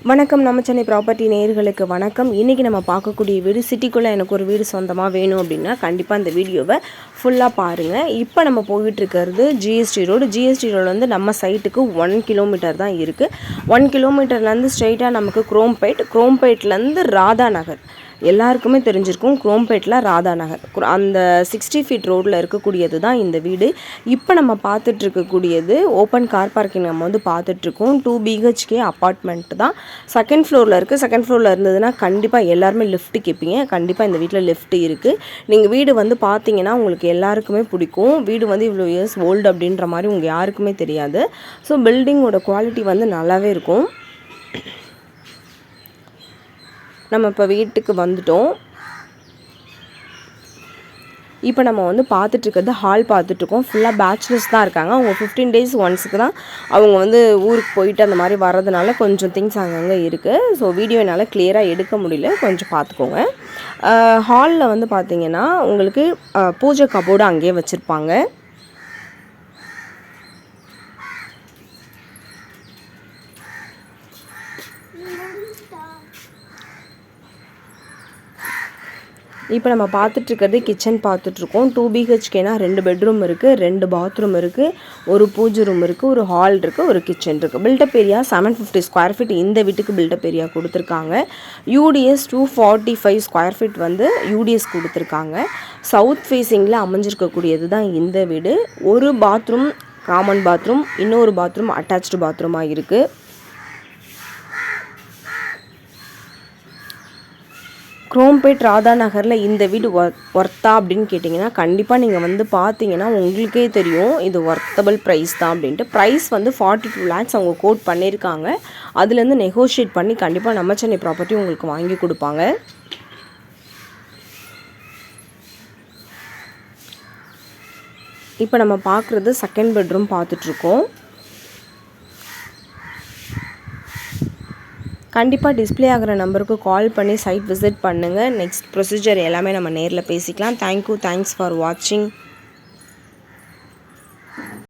வணக்கம். நம்ம சென்னை ப்ராப்பர்ட்டி நேயர்களுக்கு வணக்கம். இன்றைக்கி நம்ம பார்க்கக்கூடிய வீடு சிட்டிக்குள்ளே எனக்கு ஒரு வீடு சொந்தமாக வேணும் அப்படின்னா கண்டிப்பாக இந்த வீடியோவை ஃபுல்லாக பாருங்கள். இப்போ நம்ம போயிட்டுருக்கிறது ஜிஎஸ்டி ரோடு. ஜிஎஸ்டி ரோடு வந்து நம்ம சைட்டுக்கு 1 கிலோமீட்டர் தான் இருக்குது. 1 கிலோமீட்டர்லேருந்து ஸ்ட்ரெயிட்டாக நமக்கு குரோம்பேட்லேருந்து ராதா நகர் எல்லாருக்குமே தெரிஞ்சிருக்கும். குரோம்பேட்டில் ராதா நகர் அந்த 60 ஃபீட் ரோடில் இருக்கக்கூடியது தான் இந்த வீடு. இப்போ நம்ம பார்த்துட்ருக்கக்கூடியது ஓப்பன் கார் பார்க்கிங் நம்ம வந்து பார்த்துட்ருக்கோம். 2 BHK அப்பார்ட்மெண்ட் தான். செகண்ட் ஃப்ளோரில் இருக்குது. செகண்ட் ஃப்ளோரில் இருந்ததுன்னா கண்டிப்பாக எல்லாருமே லிஃப்ட் கேட்பீங்க. கண்டிப்பாக இந்த வீட்டில் லிஃப்ட் இருக்குது. நீங்கள் வீடு வந்து பார்த்தீங்கன்னா உங்களுக்கு எல்லாருக்குமே பிடிக்கும். வீடு வந்து இவ்வளோ இயர்ஸ் ஓல்டு அப்படின்ற மாதிரி உங்கள் யாருக்குமே தெரியாது. ஸோ பில்டிங்கோட குவாலிட்டி வந்து நல்லாவே இருக்கும். நம்ம இப்போ வீட்டுக்கு வந்துட்டோம். இப்போ நம்ம வந்து பார்த்துட்ருக்கிறது ஹால் பார்த்துட்ருக்கோம். ஃபுல்லாக பேச்சுலர்ஸ் தான் இருக்காங்க. அவங்க 15 days ஒன்ஸுக்கு தான் அவங்க வந்து ஊருக்கு போயிட்டு அந்த மாதிரி வர்றதுனால கொஞ்சம் திங்ஸ் அங்கங்கே இருக்குது. ஸோ வீடியோ என்னால் கிளியராக எடுக்க முடியல, கொஞ்சம் பார்த்துக்கோங்க. ஹாலில் வந்து பார்த்திங்கன்னா உங்களுக்கு பூஜை கபோர்டு அங்கேயே வச்சுருப்பாங்க. இப்போ நம்ம பார்த்துட்ருக்கிறது கிச்சன் பார்த்துட்ருக்கோம். 2 BHKனா 2 பெட்ரூம் இருக்குது, 2 பாத்ரூம் இருக்குது, ஒரு பூஜை ரூம் இருக்குது, ஒரு ஹால் இருக்குது, ஒரு கிச்சன் இருக்குது. பில்டப் ஏரியா 750 ஸ்கொயர் ஃபீட் இந்த வீட்டுக்கு பில்டப் ஏரியா கொடுத்துருக்காங்க. UDS 245 ஸ்கொயர் ஃபீட் வந்து UDS கொடுத்துருக்காங்க. சவுத் ஃபேஸிங்கில் அமைஞ்சிருக்கக்கூடியது தான் இந்த வீடு. ஒரு பாத்ரூம் காமன் பாத்ரூம், இன்னொரு பாத்ரூம் அட்டாச்டு பாத்ரூமாக இருக்குது. குரோம்பேட் ராதா நகரில் இந்த வீடு ஒர்த்தா அப்படின்னு கேட்டிங்கன்னா கண்டிப்பாக நீங்கள் வந்து பார்த்தீங்கன்னா உங்களுக்கே தெரியும் இது ஒர்த்தபிள் ப்ரைஸ் தான் அப்படின்ட்டு. ப்ரைஸ் வந்து 42 lakhs அவங்க கோட் பண்ணியிருக்காங்க. அதுலேருந்து நெகோஷியேட் பண்ணி கண்டிப்பாக நம்ம சென்னை ப்ராப்பர்ட்டி உங்களுக்கு வாங்கி கொடுப்பாங்க. இப்போ நம்ம பார்க்குறது செகண்ட் பெட்ரூம் பார்த்துட்ருக்கோம். கண்டிப்பாக டிஸ்பிளே ஆகிற நம்பருக்கு கால் பண்ணி சைட் விசிட் பண்ணுங்கள். நெக்ஸ்ட் ப்ரொசீஜர் எல்லாமே நம்ம நேரில் பேசிக்கலாம். தேங்க்யூ. தேங்க்ஸ் ஃபார் வாட்சிங்.